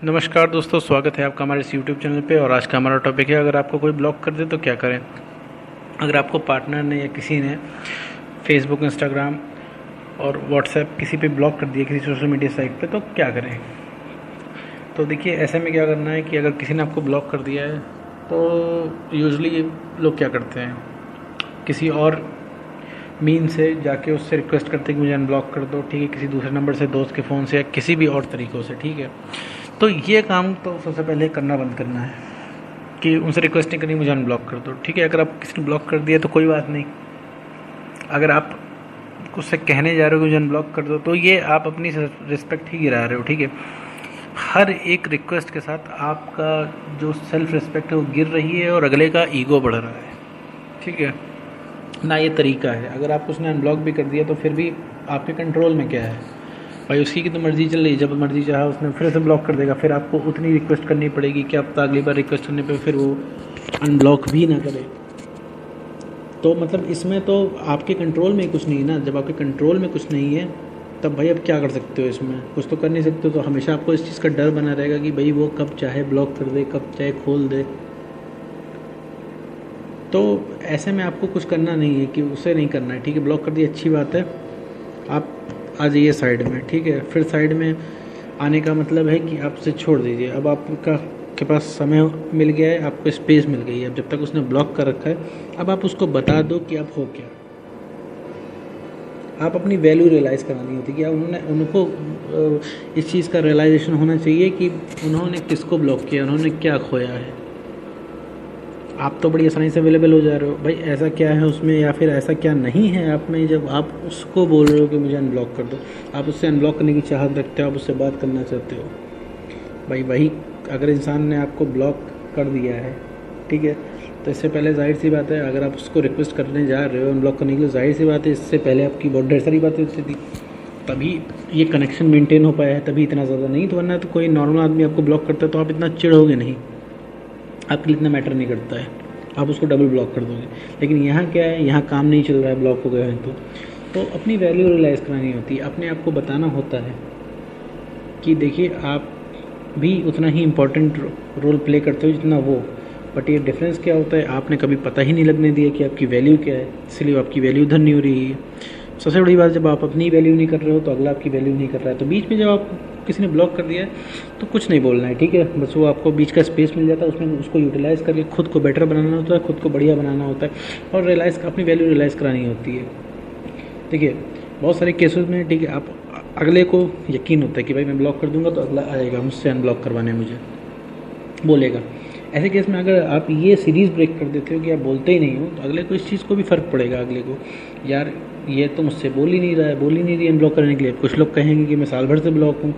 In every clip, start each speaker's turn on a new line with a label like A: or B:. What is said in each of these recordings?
A: नमस्कार दोस्तों, स्वागत है आपका हमारे इस यूट्यूब चैनल पे। और आज का हमारा टॉपिक है, अगर आपको कोई ब्लॉक कर दे तो क्या करें। अगर आपको पार्टनर ने या किसी ने फेसबुक, इंस्टाग्राम और व्हाट्सएप किसी पे ब्लॉक कर दिया, किसी सोशल मीडिया साइट पे, तो क्या करें। तो देखिए, ऐसे में क्या करना है कि अगर किसी ने आपको ब्लॉक कर दिया है तो यूजुअली लोग क्या करते हैं, किसी और मीन से जाके उससे रिक्वेस्ट करते हैं कि मुझे अनब्लॉक कर दो, ठीक है, किसी दूसरे नंबर से, दोस्त के फ़ोन से या किसी भी और तरीक़ों से, ठीक है। तो ये काम तो सबसे पहले करना बंद करना है कि उनसे रिक्वेस्ट नहीं करनी, मुझे अनब्लॉक कर दो, ठीक है। अगर आप किसी ने ब्लॉक कर दिया तो कोई बात नहीं। अगर आप उससे कहने जा रहे हो कि मुझे अनब्लॉक कर दो, तो ये आप अपनी रिस्पेक्ट ही गिरा रहे हो, ठीक है। हर एक रिक्वेस्ट के साथ आपका जो सेल्फ रिस्पेक्ट है वो गिर रही है और अगले का ईगो बढ़ रहा है, ठीक है ना। ये तरीका है। अगर आप उसने अनब्लॉक भी कर दिया तो फिर भी आपके कंट्रोल में क्या है भाई, उसकी की तो मर्ज़ी चल रही। जब मर्ज़ी चाहा उसने फिर से ब्लॉक कर देगा, फिर आपको उतनी रिक्वेस्ट करनी पड़ेगी कि अब अगली बार रिक्वेस्ट करने पे फिर वो अनब्लॉक भी ना करे। तो मतलब इसमें तो आपके कंट्रोल में ही कुछ नहीं है ना। जब आपके कंट्रोल में कुछ नहीं है तब भाई अब क्या कर सकते हो, इसमें कुछ तो कर नहीं सकते हो। तो हमेशा आपको इस चीज़ का डर बना रहेगा कि भाई वो कब चाहे ब्लॉक कर दे, कब चाहे खोल दे। तो ऐसे में आपको कुछ करना नहीं है कि उसे नहीं करना है, ठीक है। ब्लॉक कर दिया, अच्छी बात है, आप आ जाइए साइड में, ठीक है। फिर साइड में आने का मतलब है कि आप उसे छोड़ दीजिए। अब आपका के पास समय मिल गया है, आपको स्पेस मिल गई है। अब जब तक उसने ब्लॉक कर रखा है, अब आप उसको बता दो कि आप हो क्या। आप अपनी वैल्यू रियलाइज़ करानी होती है कि उनको इस चीज़ का रियलाइजेशन होना चाहिए कि उन्होंने किसको ब्लॉक किया, उन्होंने क्या खोया है। आप तो बड़ी आसानी से अवेलेबल हो जा रहे हो, भाई ऐसा क्या है उसमें या फिर ऐसा क्या नहीं है आप में, जब आप उसको बोल रहे हो कि मुझे अनब्लॉक कर दो। आप उससे अनब्लॉक करने की चाहत रखते हो, आप उससे बात करना चाहते हो। भाई वही अगर इंसान ने आपको ब्लॉक कर दिया है, ठीक है, तो इससे पहले जाहिर सी बात है, अगर आप उसको रिक्वेस्ट करने जा रहे हो अनब्लॉक करने के लिए, जाहिर सी बात है इससे पहले आपकी बहुत ढेर सारी बातें होती थी, तभी ये कनेक्शन मेंटेन हो पाया है, तभी इतना ज़्यादा नहीं। तो वरना तो कोई नॉर्मल आदमी आपको ब्लॉक करता है तो आप इतना चिढ़ोगे नहीं, आपके लिए इतना मैटर नहीं करता है, आप उसको डबल ब्लॉक कर दोगे। लेकिन यहाँ क्या है, यहाँ काम नहीं चल रहा है, ब्लॉक हो गए हैं तो अपनी वैल्यू रियलाइज़ करानी होती है, अपने आप को बताना होता है कि देखिए आप भी उतना ही इम्पोर्टेंट रोल प्ले करते हो जितना वो। बट ये डिफरेंस क्या होता है, आपने कभी पता ही नहीं लगने दिया कि आपकी वैल्यू क्या है, इसलिए आपकी वैल्यू उधर नहीं हो रही है। सबसे बड़ी बात, जब आप अपनी वैल्यू नहीं कर रहे हो तो अगला आपकी वैल्यू नहीं कर रहा है। तो बीच में जब आप किसी ने ब्लॉक कर दिया है तो कुछ नहीं बोलना है, ठीक है। बस वो आपको बीच का स्पेस मिल जाता है, उसमें उसको यूटिलाइज़ करके खुद को बेटर बनाना होता है, खुद को बढ़िया बनाना होता है और अपनी वैल्यू रियलाइज़ करानी होती है। देखिए बहुत सारे केसेस में, ठीक है, आप अगले को यकीन होता है कि भाई मैं ब्लॉक कर दूंगा तो अगला आएगा मुझसे अनब्लॉक करवाने, मुझे बोलेगा। ऐसे केस में अगर आप ये सीरीज़ ब्रेक कर देते हो कि आप बोलते ही नहीं हो, तो अगले को इस चीज़ को भी फ़र्क पड़ेगा। अगले को यार ये तो मुझसे बोल ही नहीं रहा है, बोल ही नहीं रही अनब्लॉक करने के लिए। कुछ लोग कहेंगे कि मैं साल भर से ब्लॉक हूँ।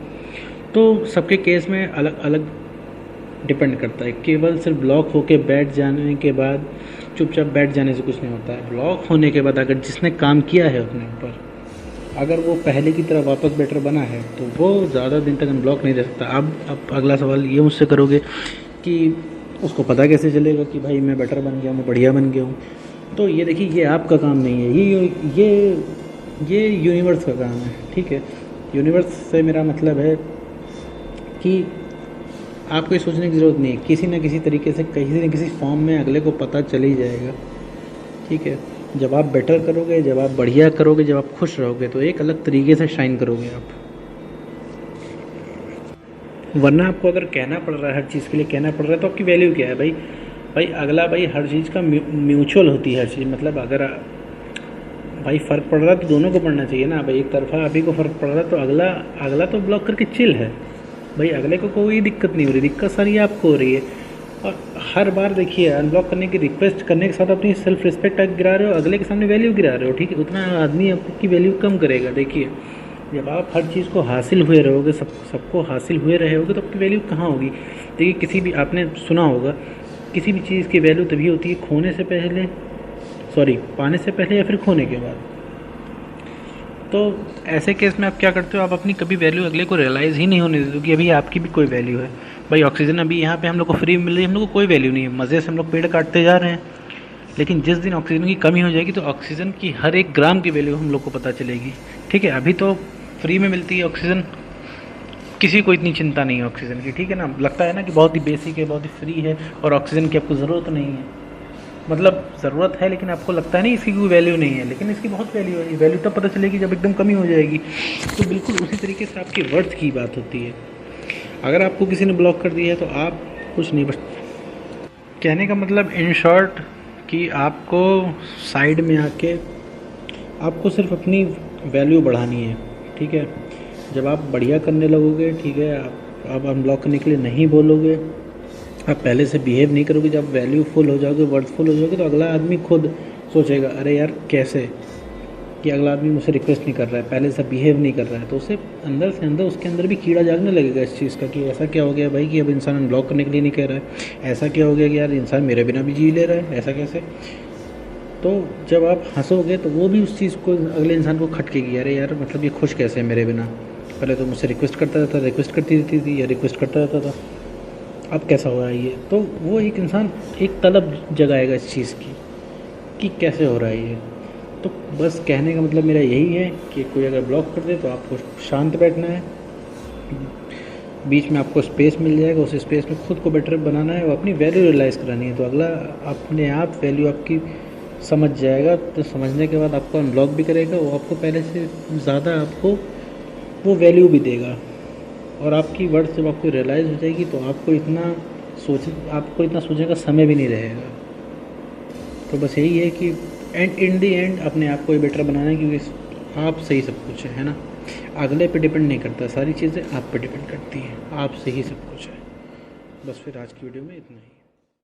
A: तो सबके केस में अलग अलग डिपेंड करता है। केवल सिर्फ ब्लॉक होके बैठ जाने के बाद, चुपचाप बैठ जाने से कुछ नहीं होता है। ब्लॉक होने के बाद अगर जिसने काम किया है अपने ऊपर, अगर वो पहले की तरह वापस बेटर बना है तो वो ज़्यादा दिन तक अनब्लॉक नहीं रह सकता। अब अगला सवाल ये मुझसे करोगे कि उसको पता कैसे चलेगा कि भाई मैं बेटर बन गया हूँ, मैं बढ़िया बन गया हूँ। तो ये देखिए, ये आपका काम नहीं है, ये यूनिवर्स का काम है, ठीक है। यूनिवर्स से मेरा मतलब है कि आपको ये सोचने की ज़रूरत नहीं है, किसी न किसी तरीके से, किसी न किसी फॉर्म में अगले को पता चल ही जाएगा, ठीक है। जब आप बेटर करोगे, जब आप बढ़िया करोगे, जब आप खुश रहोगे तो एक अलग तरीके से शाइन करोगे आप। वरना आपको अगर कहना पड़ रहा है, हर चीज़ के लिए कहना पड़ रहा है, तो आपकी वैल्यू क्या है भाई अगला, भाई हर चीज़ का म्यूचुअल होती है हर चीज़। मतलब अगर भाई फ़र्क पड़ रहा है तो दोनों को पड़ना चाहिए ना। भाई एक तरफा आप ही को फ़र्क पड़ रहा है तो अगला तो ब्लॉक करके चिल है भाई, अगले को कोई दिक्कत नहीं हो रही, दिक्कत सारी आपको हो रही है। और हर बार देखिए, अनब्लॉक करने की रिक्वेस्ट करने के साथ अपनी सेल्फ रिस्पेक्ट गिरा रहे हो, अगले के सामने वैल्यू गिरा रहे हो, ठीक है। उतना आदमी आपकी वैल्यू कम करेगा। देखिए जब आप हर चीज़ को हासिल हुए रहोगे, सबको हासिल हुए रहे होगे, तो आपकी वैल्यू कहाँ होगी। देखिए किसी भी, आपने सुना होगा, किसी भी चीज़ की वैल्यू तभी होती है पाने से पहले या फिर खोने के बाद। तो ऐसे केस में आप क्या करते हो, आप अपनी कभी वैल्यू अगले को रियलाइज़ ही नहीं होने देते कि अभी आपकी भी कोई वैल्यू है। भाई ऑक्सीजन अभी यहाँ पे हम लोग को फ्री मिल रही है, हम लोग को कोई वैल्यू नहीं है, मज़े से हम लोग पेड़ काटते जा रहे हैं। लेकिन जिस दिन ऑक्सीजन की कमी हो जाएगी तो ऑक्सीजन की हर एक ग्राम की वैल्यू हम लोग को पता चलेगी, ठीक है। अभी तो फ्री में मिलती है ऑक्सीजन, किसी को इतनी चिंता नहीं है ऑक्सीजन की, ठीक है ना। लगता है ना कि बहुत ही बेसिक है, बहुत ही फ्री है और ऑक्सीजन की आपको ज़रूरत नहीं है। मतलब ज़रूरत है लेकिन आपको लगता है नहीं इसकी कोई वैल्यू नहीं है, लेकिन इसकी बहुत वैल्यू है। वैल्यू तब पता चलेगी जब एकदम कमी हो जाएगी। तो बिल्कुल उसी तरीके से आपकी वर्थ की बात होती है। अगर आपको किसी ने ब्लॉक कर दिया है तो आप कुछ नहीं, बस कहने का मतलब इन शॉर्ट कि आपको साइड में आके आपको सिर्फ अपनी वैल्यू बढ़ानी है, ठीक है। जब आप बढ़िया करने लगोगे, ठीक है, आप अनब्लॉक करने के लिए नहीं बोलोगे, आप पहले से बिहेव नहीं करोगे, जब वैल्यू फुल हो जाओगे, वर्थफुल हो जाओगे, तो अगला आदमी खुद सोचेगा अरे यार कैसे कि अगला आदमी मुझसे रिक्वेस्ट नहीं कर रहा है, पहले से बिहेव नहीं कर रहा है, तो उसे अंदर से अंदर उसके अंदर भी कीड़ा जागने लगेगा इस चीज़ का कि ऐसा क्या हो गया भाई कि अब इंसान अनब्लॉक करने के लिए नहीं कह रहा है, ऐसा क्या हो गया कि यार इंसान मेरे बिना भी जी ले रहा है, ऐसा कैसे। तो जब आप हंसोगे तो वो भी उस चीज़ को अगले इंसान को खटकेगी, अरे यार मतलब ये खुश कैसे है मेरे बिना, पहले तो मुझसे रिक्वेस्ट करता रहता, रिक्वेस्ट करती रहती थी या रिक्वेस्ट करता रहता था, अब कैसा हो रहा है ये। तो वो एक इंसान एक तलब जगाएगा इस चीज़ की कि कैसे हो रहा है ये। तो बस कहने का मतलब मेरा यही है कि कोई अगर ब्लॉक कर दे तो आपको शांत बैठना है, बीच में आपको स्पेस मिल जाएगा, उस स्पेस में खुद को बेटर बनाना है और अपनी वैल्यू रियलाइज़ करानी है। तो अगला अपने आप वैल्यू आपकी समझ जाएगा, तो समझने के बाद आपको अनब्लॉक भी करेगा, वो आपको पहले से ज़्यादा आपको वो वैल्यू भी देगा। और आपकी वर्थ जब आपको रियलाइज़ हो जाएगी तो आपको इतना सोचने का समय भी नहीं रहेगा। तो बस यही है कि इन दी एंड अपने आप को ही बेटर बनाना है, क्योंकि आप सही सब कुछ है ना। अगले पे डिपेंड नहीं करता, सारी चीज़ें आप पे डिपेंड करती हैं, आप से ही सब कुछ है। बस फिर आज की वीडियो में इतना ही।